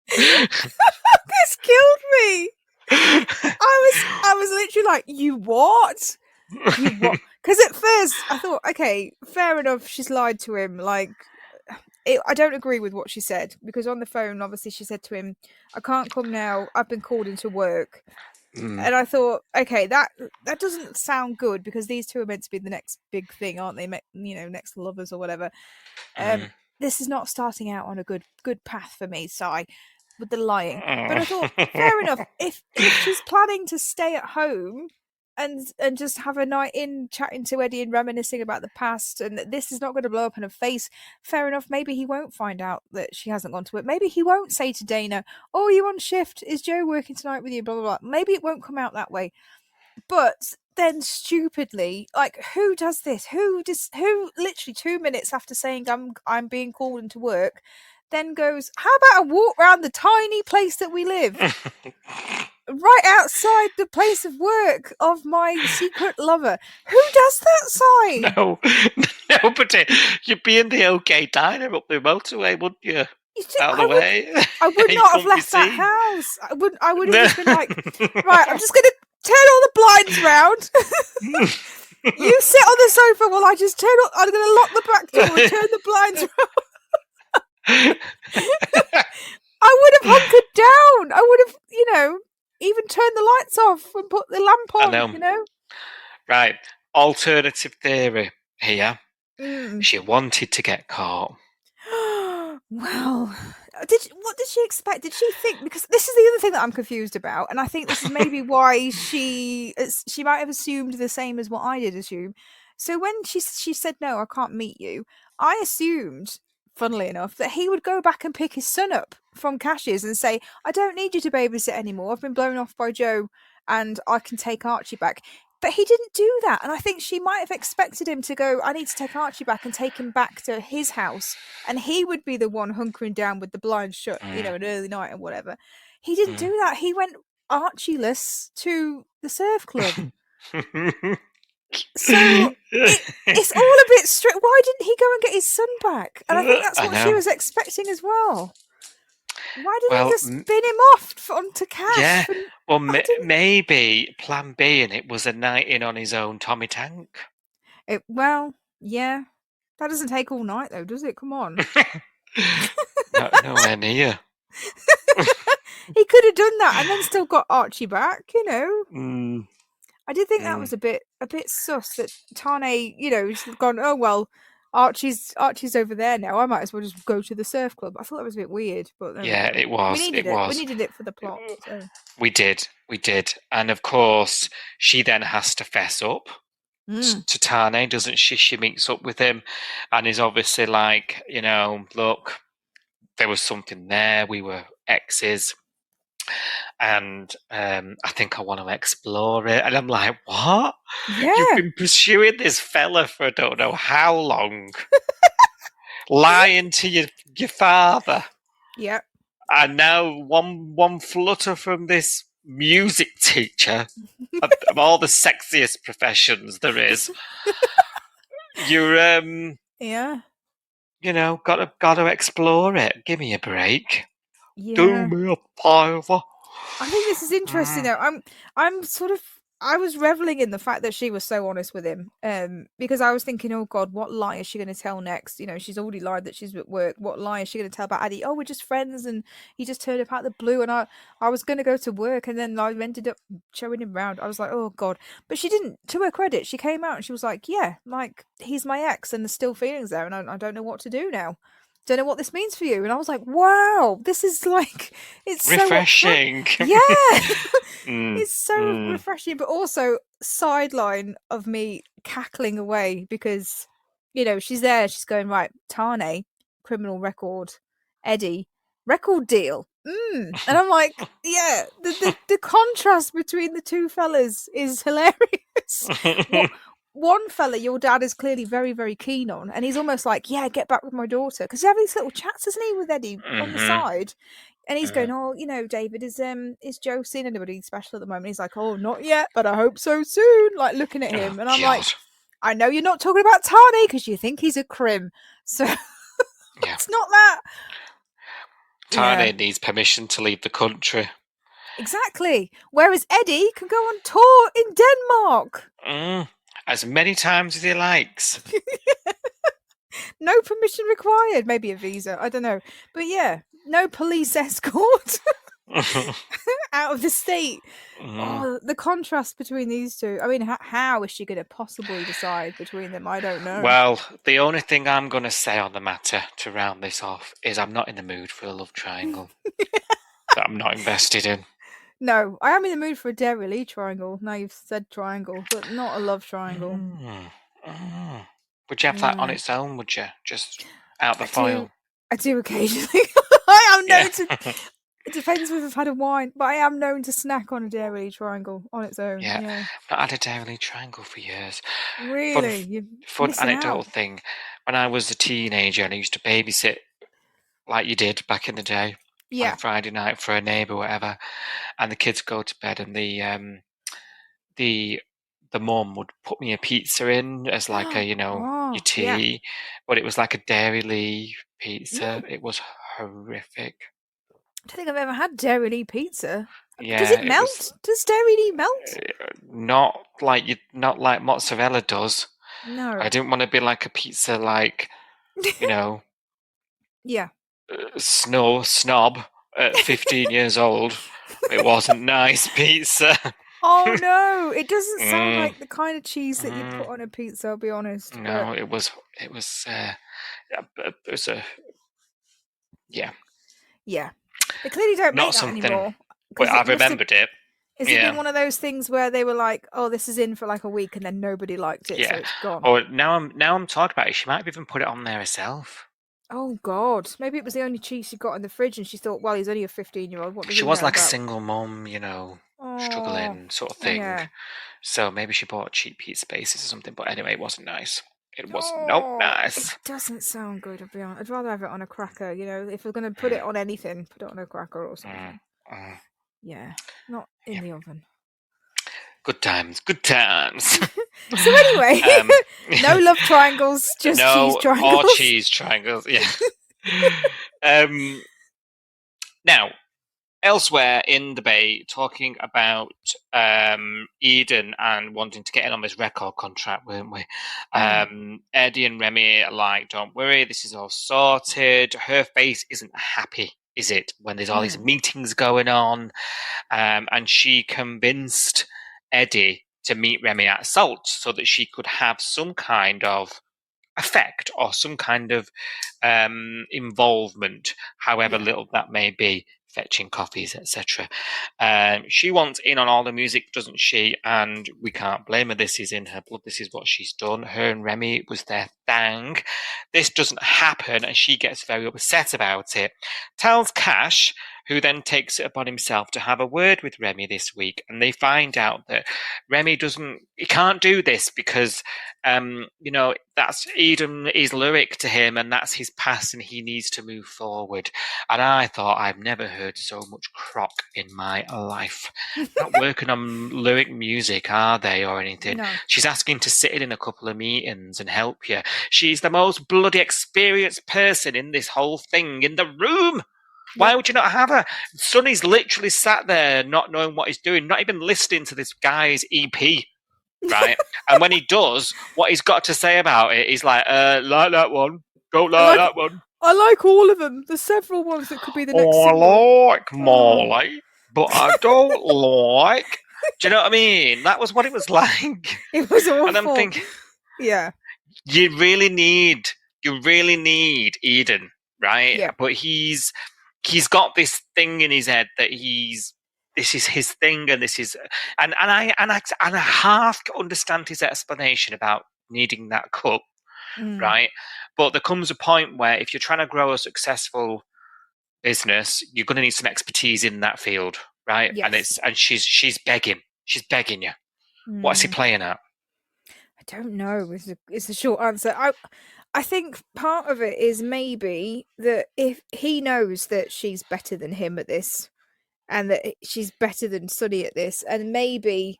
This killed me. I was literally like, you what? You what? Because at first I thought, okay, fair enough, she's lied to him. Like, I don't agree with what she said, because on the phone, obviously, she said to him, I can't come now, I've been called into work. And I thought, okay, that doesn't sound good, because these two are meant to be the next big thing, aren't they? You know, next lovers or whatever. This is not starting out on a good path for me, Si, with the lying. But I thought, fair enough, if she's planning to stay at home and just have a night in chatting to Eddie and reminiscing about the past, and this is not going to blow up in her face, fair enough. Maybe he won't find out that she hasn't gone to work. Maybe he won't say to Dana, oh, you on shift? Is Joe working tonight with you? Blah, blah, blah. Maybe it won't come out that way. But then stupidly, like, who does this? Who literally 2 minutes after saying I'm being called into work, then goes, how about a walk around the tiny place that we live? Right outside the place of work of my secret lover. Who does that, Si? No, but you'd be in the OK Diner up the motorway, wouldn't you? Out of the way. I would not have left that house. I would have just been like, right, I'm just going to turn all the blinds round. You sit on the sofa while I just I'm going to lock the back door and turn the blinds round. I would have hunkered down. I would have, even turned the lights off and put the lamp on, Right. Alternative theory here. She wanted to get caught. Well, what did she expect? Did she think, because this is the other thing that I'm confused about, and I think this is maybe why she might have assumed the same as what I did assume. So when she said, no, I can't meet you, I assumed, funnily enough, that he would go back and pick his son up from Cash's and say, I don't need you to babysit anymore. I've been blown off by Joe and I can take Archie back. But he didn't do that. And I think she might have expected him to go, I need to take Archie back and take him back to his house. And he would be the one hunkering down with the blinds shut, an early night and whatever. He didn't do that. He went Archie-less to the surf club. So it's all a bit strict. Why didn't he go and get his son back? And I think that's what she was expecting as well. Why didn't he just spin him off onto Cash? Yeah, well, maybe plan B, and it was a night in on his own Tommy Tank. Yeah. That doesn't take all night, though, does it? Come on. Nowhere near. He could have done that and then still got Archie back, I did think that was a bit sus that Tane, has gone, oh, well, Archie's over there now. I might as well just go to the surf club. I thought that was a bit weird, but yeah, it was. We needed it for the plot. So. We did, and of course, she then has to fess up to Tane, doesn't she? She meets up with him, and is obviously like, look, there was something there. We were exes. And I think I want to explore it. And I'm like, what? Yeah. You've been pursuing this fella for I don't know how long. Lying to your father. Yeah. And now one flutter from this music teacher of all the sexiest professions there is. You're yeah. Gotta explore it. Give me a break. Yeah. Do me a favour. I think this is interesting though. I was reveling in the fact that she was so honest with him. Because I was thinking, oh God, what lie is she going to tell next? She's already lied that she's at work. What lie is she going to tell about Eddie? Oh, we're just friends, and he just turned up out the blue, and I was going to go to work, and then I ended up showing him round. I was like, oh God. But she didn't. To her credit, she came out and she was like, yeah, like, he's my ex, and there's still feelings there, and I don't know what to do now. don't know what this means for you. And I was like, wow, this is like, it's refreshing. So it's so refreshing, but also sideline of me cackling away because, she's there. She's going, right, Tane, criminal record, Eddie, record deal. And I'm like, yeah, the contrast between the two fellas is hilarious. One fella your dad is clearly very, very keen on, and he's almost like, yeah, get back with my daughter, because you have these little chats, isn't he, with Eddie on the side, and he's going, oh, David, is Joe seeing anybody special at the moment? He's like, oh, not yet, but I hope so soon, like looking at him, and I'm like, I know you're not talking about Tane because you think he's a crim, so it's not that. Tane needs permission to leave the country. Exactly. Whereas Eddie can go on tour in Denmark. As many times as he likes. No permission required. Maybe a visa. I don't know. But yeah, no police escort out of the state. Oh, the contrast between these two. I mean, how is she going to possibly decide between them? I don't know. Well, the only thing I'm going to say on the matter to round this off is I'm not in the mood for a love triangle that I'm not invested in. No, I am in the mood for a Derry Lee triangle. Now you've said triangle, but not a love triangle. Would you have that on its own, would you? Just out the foil? I do occasionally. I am known to... It depends if I've had a wine, but I am known to snack on a Derry Lee triangle on its own. Yeah. I've not had a Derry Lee triangle for years. Really? Fun anecdotal thing. When I was a teenager and I used to babysit like you did back in the day. On a Friday night for a neighbour, whatever, and the kids go to bed, and the mum would put me a pizza in as like a your tea, but it was like a Dairy Lee pizza. It was horrific. I don't think I've ever had Dairy Lee pizza. Does it melt? Does Dairy Lee melt? Not like mozzarella does. No, I didn't want to be like a pizza, like yeah. Snob at 15 years old. It wasn't nice pizza. Oh no, it doesn't sound like the kind of cheese that you put on a pizza, I'll be honest. No, it was yeah. They clearly don't make that anymore. But I've remembered it. Is it been one of those things where they were like, oh, this is in for like a week, and then nobody liked it, so it's gone? Or now I'm talking about it, she might have even put it on there herself. Oh God! Maybe it was the only cheese she got in the fridge, and she thought, "Well, he's only a 15-year-old. What does she he was know like about?" a single mom, struggling sort of thing. Yeah. So maybe she bought cheap pizza bases or something. But anyway, it wasn't nice. It was not nice. It doesn't sound good, I'll be honest. I'd rather have it on a cracker. If we're going to put it on anything, put it on a cracker or something. Yeah, not in the oven. Good times, good times. So anyway, no love triangles, just cheese triangles. Or cheese triangles, yeah. Now, elsewhere in the Bay, talking about Eden and wanting to get in on this record contract, weren't we? Eddie and Remy are like, don't worry, this is all sorted. Her face isn't happy, is it, when there's all these meetings going on? And she convinced Eddie to meet Remy at Salt so that she could have some kind of effect or some kind of involvement, however little that may be, fetching coffees, etc. She wants in on all the music, doesn't she? And we can't blame her. This is in her blood. This is what she's done. Her and Remy, it was their thing. This doesn't happen, and she gets very upset about it. Tells Cash, who then takes it upon himself to have a word with Remy this week, and they find out that Remy he can't do this because, that's Eden is lyric to him, and that's his past, and he needs to move forward. And I thought, I've never heard so much crock in my life. Not working on lyric music, are they, or anything? No. She's asking to sit in a couple of meetings and help you. She's the most bloody experienced person in this whole thing in the room. Why would you not have her? Sonny's literally sat there not knowing what he's doing, not even listening to this guy's EP, right? And when he does, what he's got to say about it, he's like that one, don't like that one. I like all of them. There's several ones that could be the next single. I like Molly, but I don't like... Do you know what I mean? That was what it was like. It was awful. And I'm thinking... Yeah. You really need Eden right? Yeah. But he's got this thing in his head that this is his thing, and this is, and I half understand his explanation about needing that cup, Mm. right? But there comes a point where if you're trying to grow a successful business, you're going to need some expertise in that field, right? Yes. And she's begging you. What's he Mm. playing at? I don't know. Is the short answer. I think part of it is maybe that if he knows that she's better than him at this, and that she's better than Sonny at this, and maybe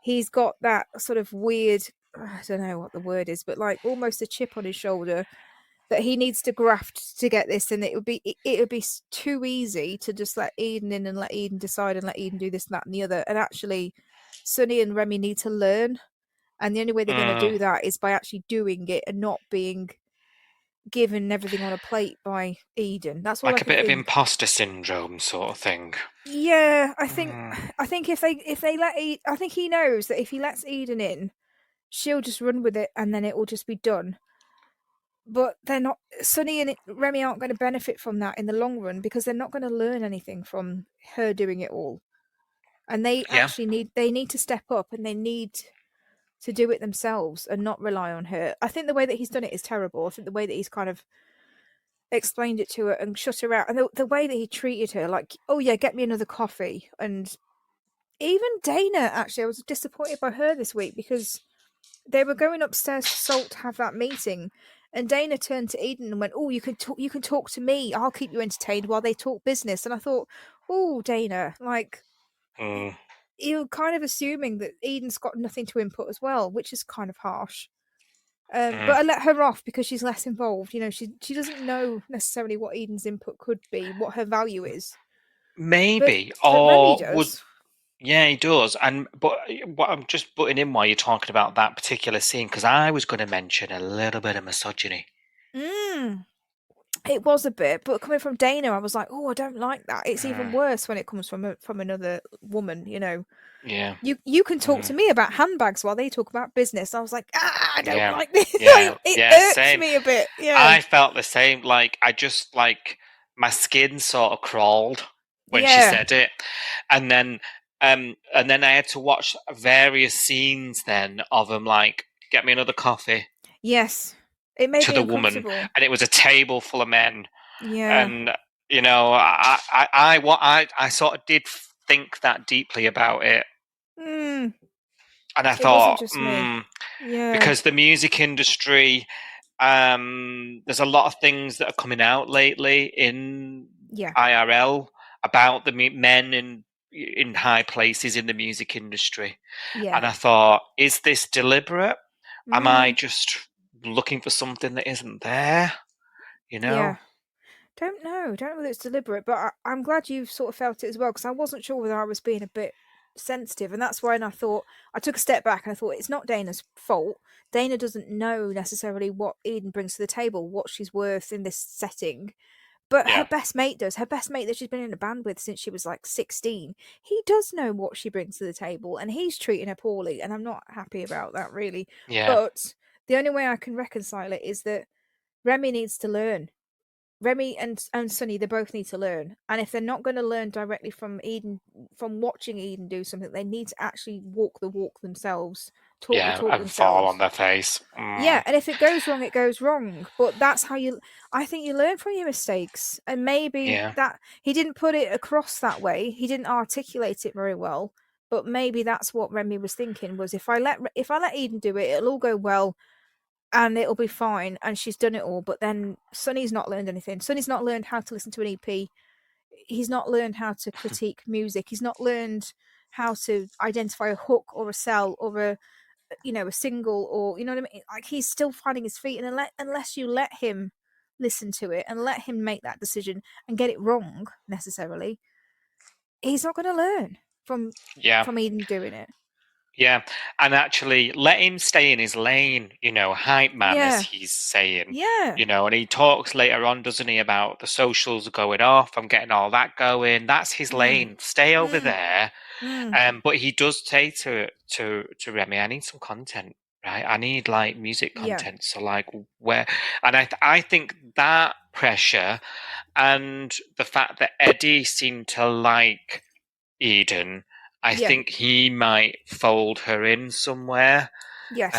he's got that sort of weird. I don't know what the word is, but like almost a chip on his shoulder that he needs to graft to get this, and it would be too easy to just let Eden in and let Eden decide and let Eden do this and that and the other. And actually, Sonny and Remy need to learn, and the only way they're going to do that is by actually doing it and not being given everything on a plate by Eden. That's all I Like a can bit of think. imposter syndrome sort of thing. Yeah, I think if they let I think he knows that if he lets Eden in, she'll just run with it and then it will just be done. But they're not. Sonny and Remy aren't going to benefit from that in the long run because they're not going to learn anything from her doing it all. And they Yeah. actually need to step up and they need to do it themselves and not rely on her. I think the way that he's done it is terrible. I think the way that he's kind of explained it to her and shut her out, and the way that he treated her, like, oh yeah, get me another coffee. And even Dana, actually, I was disappointed by her this week because they were going upstairs to Salt to have that meeting, and Dana turned to Eden and went, "Oh, you can talk to me. I'll keep you entertained while they talk business." And I thought, "Oh, Dana, like you're kind of assuming that Eden's got nothing to input as well, which is kind of harsh." But I let her off because she's less involved. You know, she doesn't know necessarily what Eden's input could be, what her value is. Maybe, But Remy or would does. yeah, he does. And but what I'm just putting in while you're talking about that particular scene, because I was going to mention a little bit of misogyny. Mm. It was a bit, but coming from Dana, I was like, "Oh, I don't like that." It's even worse when it comes from another woman. You know, Yeah, you can talk to me about handbags while they talk about business. I was like, I don't yeah, like this. yeah, It yeah. irks Same. me a bit. Yeah, I felt the same. Like I just like my skin sort of crawled when she yeah, said it, and then I had to watch various scenes then of him like get me another coffee yes. It made to me the woman, uncomfortable. and it was a table full of men, Yeah. and I sort of did think that deeply about it, Mm. and I It wasn't thought, just me. Yeah. because the music industry, there's a lot of things that are coming out lately in Yeah. IRL about the men in high places in the music industry, Yeah. and I thought, is this deliberate? Am I Mm. just looking for something that isn't there? You know? Yeah. Don't know whether it's deliberate, but I'm glad you sort of felt it as well because I wasn't sure whether I was being a bit sensitive, and that's why. And I thought I took a step back and I thought it's not Dana's fault. Dana doesn't know necessarily what Eden brings to the table, what she's worth in this setting, but her Yeah, best mate does. Her best mate that she's been in a band with since she was like 16, he does know what she brings to the table, and he's treating her poorly, and I'm not happy about that really. yeah, But the only way I can reconcile it is that Remy needs to learn. Remy and Sunny, they both need to learn. And if they're not going to learn directly from Eden, from watching Eden do something, they need to actually walk the walk themselves, talk the yeah, talk and fall on themselves. their face. Yeah, and if it goes wrong, it goes wrong. But that's how I think you learn from your mistakes. And maybe Yeah, that he didn't put it across that way. He didn't articulate it very well. But maybe that's what Remy was thinking was if I let Eden do it, it'll all go well and it'll be fine. And she's done it all. But then Sonny's not learned anything. Sonny's not learned how to listen to an EP. He's not learned how to critique music. He's not learned how to identify a hook or a sell or a single, or you know what I mean. Like he's still finding his feet, and unless you let him listen to it and let him make that decision and get it wrong necessarily, he's not going to learn yeah. from Eden doing it. Yeah, and actually let him stay in his lane, hype man, as Yeah, he's saying, yeah. and he talks later on, doesn't he, about the socials going off, I'm getting all that going. That's his Mm, lane. Stay over mm, there. mm. But he does say to Remy, I need some content, right? I need like music Yeah. content. So like where, and I think that pressure and the fact that Eddie seemed to like Eden, I Yeah. think he might fold her in somewhere. Yes.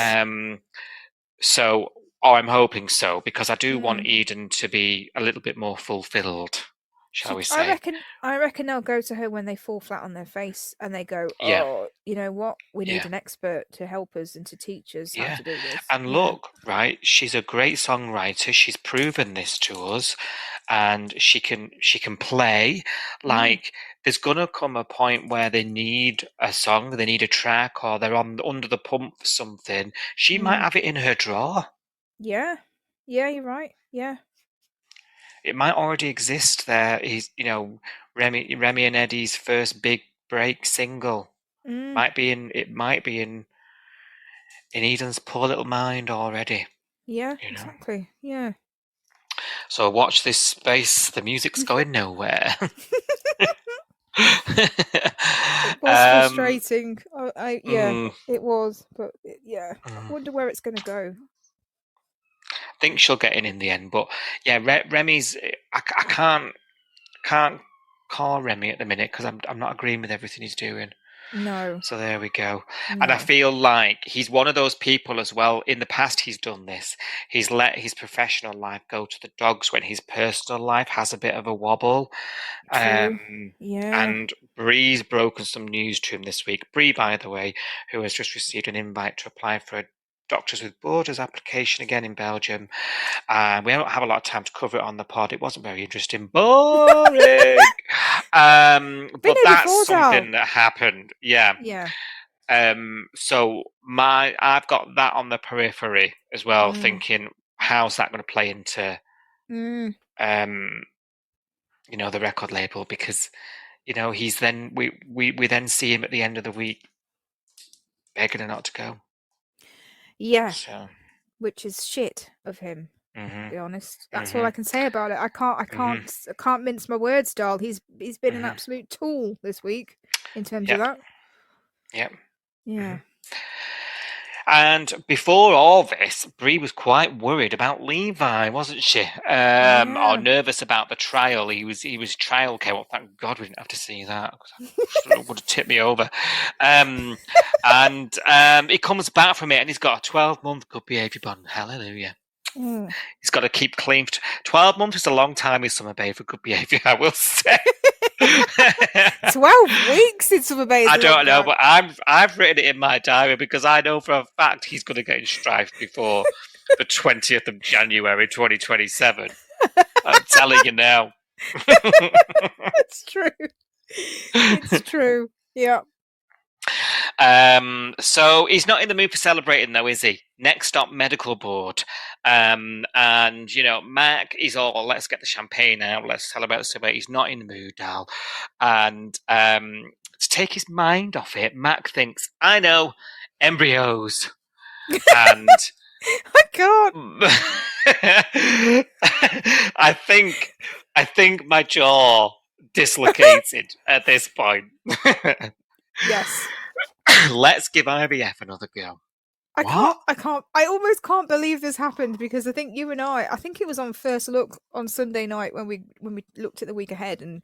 So, or I'm hoping so, because I do want Mm. Eden to be a little bit more fulfilled, shall we I say? reckon they'll go to her when they fall flat on their face and they go, Yeah, "Oh, you know what? We need yeah. an expert to help us and to teach us how Yeah. to do this." And Yeah. look, right, she's a great songwriter. She's proven this to us, and she can play. Like there's gonna come a point where they need a song, they need a track, or they're on under the pump for something. She might have it in her drawer. Yeah. Yeah, you're right. Yeah. It might already exist there. Remy and Eddie's first big break single. Mm. It might be in Eden's poor little mind already. Yeah, You know. exactly. Yeah. So watch this space. The music's going nowhere. It was um, frustrating. Yeah, mm, it was, but yeah, I mm. wonder where it's going to go. I think she'll get in the end, but yeah, Remy's. I can't call Remy at the minute because I'm not agreeing with everything he's doing. No. So there we go. And I No. feel like he's one of those people as well. In the past, he's done this. He's let his professional life go to the dogs when his personal life has a bit of a wobble. True. Yeah. And Bree's broken some news to him this week. Bree, by the way, who has just received an invite to apply for a Doctors with Borders application again in Belgium. We don't have a lot of time to cover it on the pod. It wasn't very interesting. Boring. Been But here that's before, Dal. something that happened. Yeah. Yeah. So I've got that on the periphery as well, thinking how's that going to play into the record label, because he's then we then see him at the end of the week begging her not to go. Yeah. So Which is shit of him. To be honest, that's all mhm. I can say about it. I can't mince my words, Dal. He's been an absolute tool this week in terms of that. Yep. Yeah. And before all this, Bree was quite worried about Levi, wasn't she? Or nervous about the trial. He was trial came up. Thank God we didn't have to see that. It would have tipped me over. And he comes back from it, and he's got a 12-month good behaviour bond. Hallelujah. He's got to keep clean. 12 months is a long time in Summer Bay for good behaviour, I will say. 12 weeks in Summer Bay. I don't know, but I've written it in my diary because I know for a fact he's going to get in strife before the 20th of January 2027. I'm telling you now. It's true. It's true. Yeah. So he's not in the mood for celebrating, though, is he? Next stop, medical board. And Mac is all, let's get the champagne out, let's celebrate the summer. He's not in the mood, Dal. And to take his mind off it, Mac thinks, I know, embryos. And I can't. I think my jaw dislocated at this point. Yes. Let's give IVF another go. I almost can't believe this happened, because I think you and I think it was on First Look on Sunday night when we looked at the week ahead, and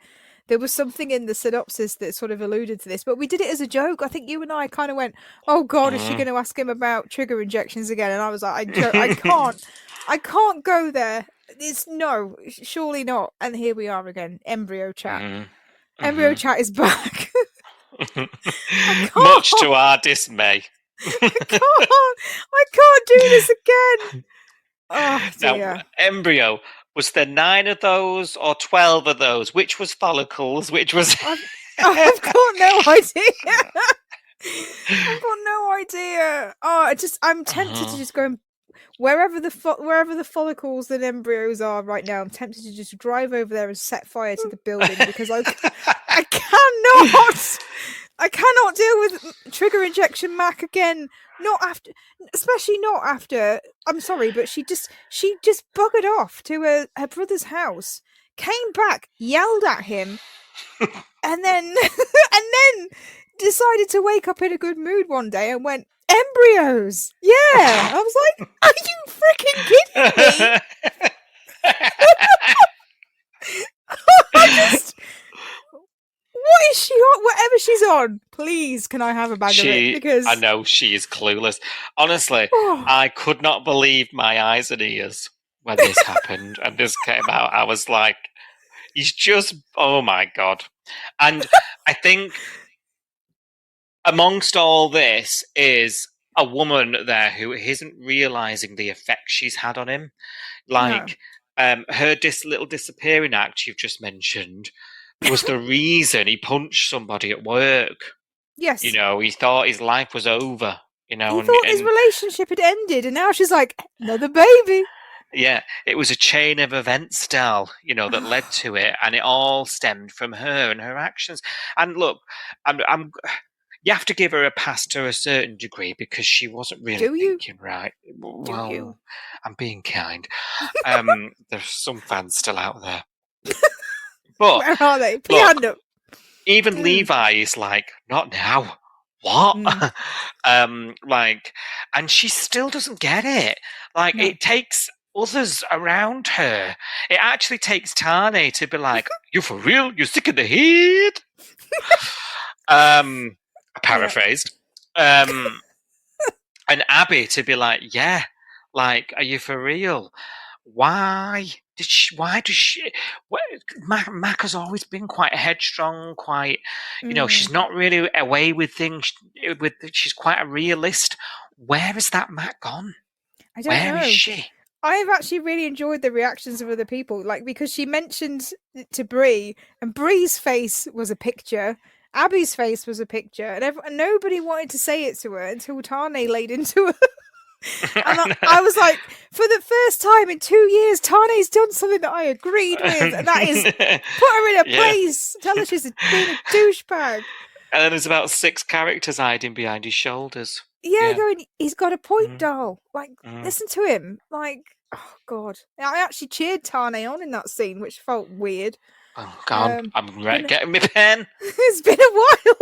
there was something in the synopsis that sort of alluded to this, but we did it as a joke. I think you and I kind of went, "Oh God, is she going to ask him about trigger injections again?" And I was like, I can't go there. It's no, surely not. And here we are again. Embryo chat. Embryo chat is back. Much to our dismay. I can't do this again. Oh dear. Now, embryo, was there 9 of those or 12 of those? Which was follicles? Which was? I've got no idea. I've got no idea. Oh, I'm tempted to just go and wherever the follicles and embryos are right now. I'm tempted to just drive over there and set fire to the building, because I cannot. I cannot deal with trigger injection Mac again. Especially not after. I'm sorry, but she just buggered off to her brother's house, came back, yelled at him, and then decided to wake up in a good mood one day and went, embryos. Yeah. I was like, are you freaking kidding me? What is she on? Whatever she's on, please, can I have a bag of it? Because I know she is clueless. Honestly, Oh. I could not believe my eyes and ears when this happened and this came out. I was like, he's just, oh my God. And I think amongst all this is a woman there who isn't realizing the effect she's had on him. Like, her little disappearing act you've just mentioned was the reason he punched somebody at work. Yes. You know, he thought his life was over. You know, he thought his relationship had ended, and now she's like, another baby. Yeah, it was a chain of events, Dal, you know, that led to it, and it all stemmed from her and her actions. And look, you have to give her a pass to a certain degree because she wasn't really thinking right. Well, I'm being kind. There's some fans still out there. But where are they? Put your hand up. Even Levi is like, not now. What? Like, and she still doesn't get it. Like, it takes others around her. It actually takes Tane to be like, you for real? You're sick in the head? Paraphrased. And Abby to be like, yeah, like, are you for real? Why does she? Mac has always been quite headstrong, quite, you know, she's not really away with things. She's quite a realist. Where is that Mac gone? I don't know. Where is she? I've actually really enjoyed the reactions of other people, like, because she mentioned to Bree, and Bree's face was a picture, Abby's face was a picture, and nobody wanted to say it to her until Tane laid into her. And I was like, for the first time in 2 years, Tane's done something that I agreed with, and that is put her in a place, tell her she's being a douchebag. And then there's about 6 characters hiding behind his shoulders. Yeah, going, he's got a point, doll. Like, listen to him. Like, oh God, I actually cheered Tane on in that scene, which felt weird. Oh God, I'm ready. Getting my pen. It's been a while.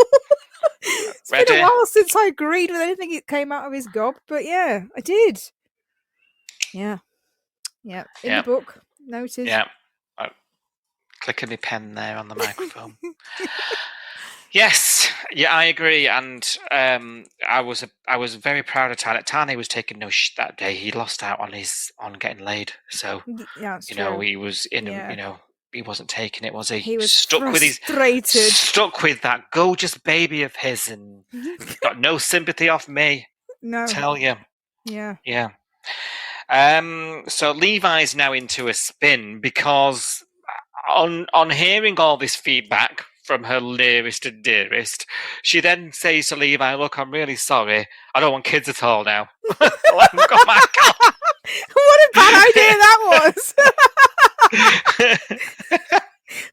It's been a while since I agreed with anything that came out of his gob, but yeah, I did. Yeah. In the book, noted. Yeah, clicking my pen there on the microphone. Yes, yeah, I agree, and I was very proud of Tane. Tane was taking no shit that day. He lost out on getting laid, so that's you know true. he was in. You know, he wasn't taking it, was he? He was stuck with that gorgeous baby of his, and got no sympathy off me. No, tell you. Yeah. So Levi's now into a spin because on hearing all this feedback from her nearest and dearest, she then says to Levi, look, I'm really sorry. I don't want kids at all now. Let them go back on. What a bad idea that was.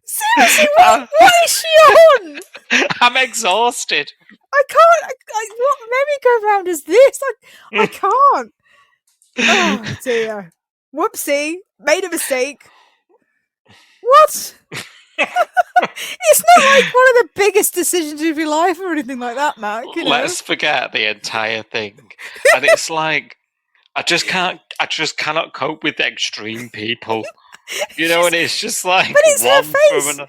Seriously, what is she on? I'm exhausted. I can't. What merry-go-round is this? I can't. Oh dear. Whoopsie. Made a mistake. What? It's not like one of the biggest decisions of your life or anything like that, Mac. Let's forget the entire thing. And it's like, I just cannot cope with extreme people. You know, and it's just like, but it's her face.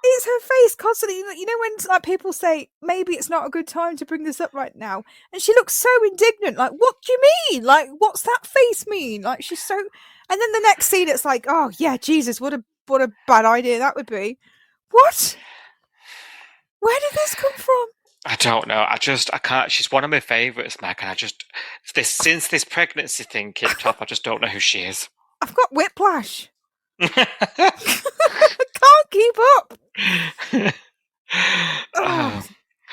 It's her face constantly. You know when like people say maybe it's not a good time to bring this up right now, and she looks so indignant. Like, what do you mean? Like, what's that face mean? Like, she's so. And then the next scene, it's like, oh yeah, Jesus, what a bad idea that would be. What? Where did this come from? I don't know. I can't. She's one of my favourites, Mac, and since this pregnancy thing kicked off, I just don't know who she is. I've got whiplash. I can't keep up.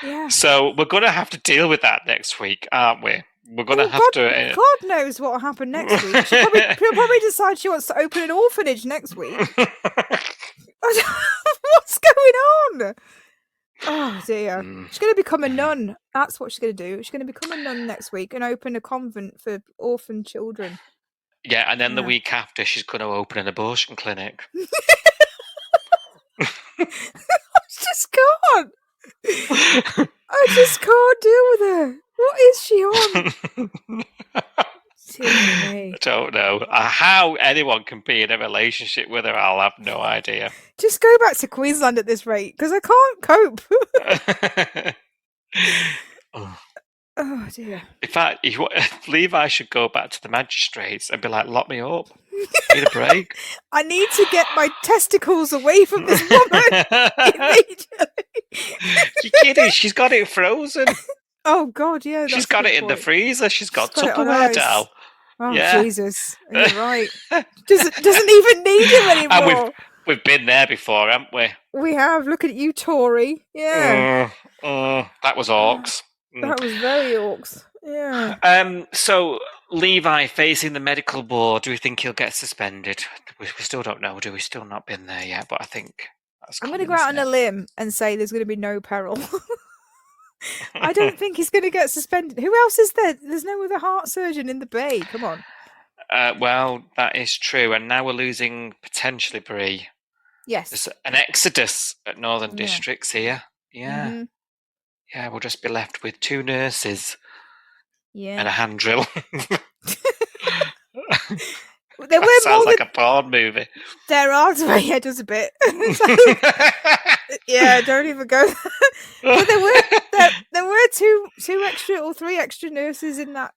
Yeah. So we're going to have to deal with that next week, aren't we? We're going to have to. God knows what will happen next week. She'll probably decide she wants to open an orphanage next week. What's going on? Oh dear. She's going to become a nun. That's what she's going to do. She's going to become a nun next week and open a convent for orphan children. Yeah, and then the week after, she's going to open an abortion clinic. I just can't. I just can't deal with her. What is she on? I don't know. How anyone can be in a relationship with her, I'll have no idea. Just go back to Queensland at this rate, because I can't cope. Oh dear. In fact, Levi should go back to the magistrates and be like, lock me up. Need a break. I need to get my testicles away from this woman immediately. You're kidding? She's got it frozen. Oh God, yeah. She's got it in the freezer. She's got Tupperware doll. Oh yeah. Jesus! You're right. Doesn't even need him anymore. And we've been there before, haven't we? We have. Look at you, Tory. Yeah. That was orcs. That was very orcs. Yeah. So Levi facing the medical board. Do we think he'll get suspended? We still don't know. Do we? Still not been there yet? But I think that's. I'm going to go out on a limb and say there's going to be no peril. I don't think he's going to get suspended. Who else is there? There's no other heart surgeon in the Bay. Come on. Well, that is true. And now we're losing potentially Bree. Yes. There's an exodus at Northern Districts here. Yeah. Mm-hmm. Yeah, we'll just be left with 2 nurses. Yeah. And a hand drill. That sounds like a porn movie. There are, yeah, just a bit. Yeah, don't even go. But there were two extra or 3 extra nurses in that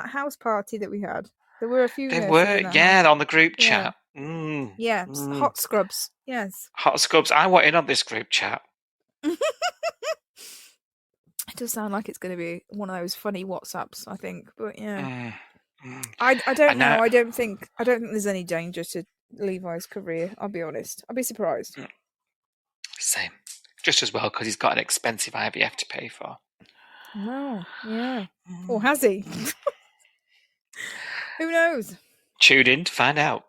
house party that we had. There were a few. There were, on the group chat. Yeah, hot scrubs. Yes, hot scrubs. I want in on this group chat. It does sound like it's going to be one of those funny WhatsApps, I think. But yeah. I don't know. I don't think there's any danger to Levi's career. I'll be honest. I'll be surprised. Same. Just as well because he's got an expensive IVF to pay for. No. Yeah. Or has he? Who knows? Tune in to find out.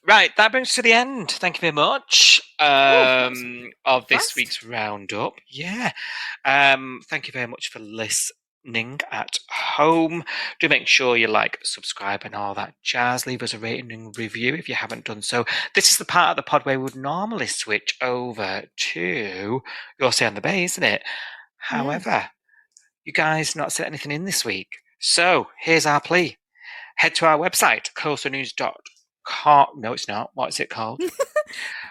Right, that brings us to the end. Thank you very much of this week's roundup. Yeah. Thank you very much for listening at home. Do make sure you like, subscribe and all that jazz. Leave us a rating and review if you haven't done so. This is the part of the pod where we would normally switch over to Your Say on the Bay, isn't it? However, you guys not said anything in this week. So here's our plea. Head to our website, coastalnews.com. No, it's not. What is it called?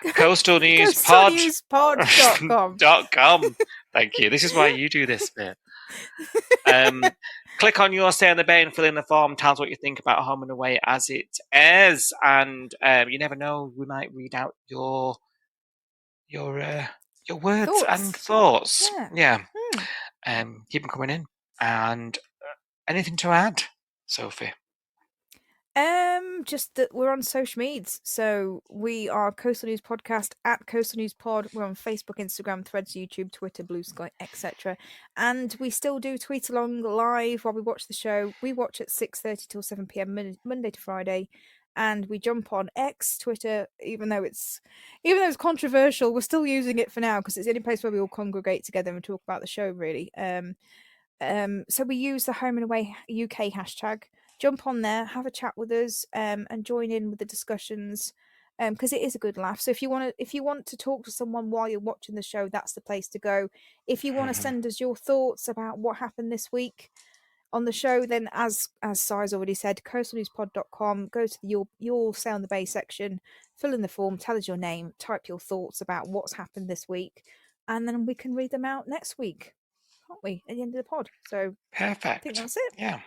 coastalnewspod.com. Thank you. This is why you do this bit. Click on Your Say on the Bay and fill in the form. Tell us what you think about Home and Away as it airs. And you never know, we might read out your words and thoughts. Yeah. Keep them coming in. And anything to add, Sophie? Just that we're on social medias. So we are Coastal News Podcast at Coastal News Pod. We're on Facebook, Instagram, Threads, YouTube, Twitter, Blue Sky, etc. And we still do tweet along live while we watch the show. We watch at 6:30 till 7 p.m. Monday to Friday, and we jump on X, Twitter. Even though it's controversial, we're still using it for now because it's the only place where we all congregate together and talk about the show. Really. So we use the Home and Away UK hashtag. Jump on there, have a chat with us, and join in with the discussions, because it is a good laugh. So if you want to talk to someone while you're watching the show, that's the place to go. If you want to send us your thoughts about what happened this week on the show, then as Si's already said, coastalnewspod.com. Go to the You'll Say on the Bay section, fill in the form, tell us your name, type your thoughts about what's happened this week, and then we can read them out next week, can't we? At the end of the pod. So perfect. I think that's it. Yeah.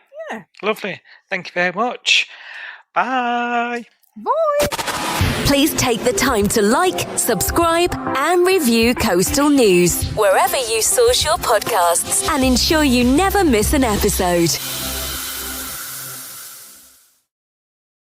Lovely. Thank you very much. Bye. Bye. Please take the time to like, subscribe, and review Coastal News wherever you source your podcasts and ensure you never miss an episode.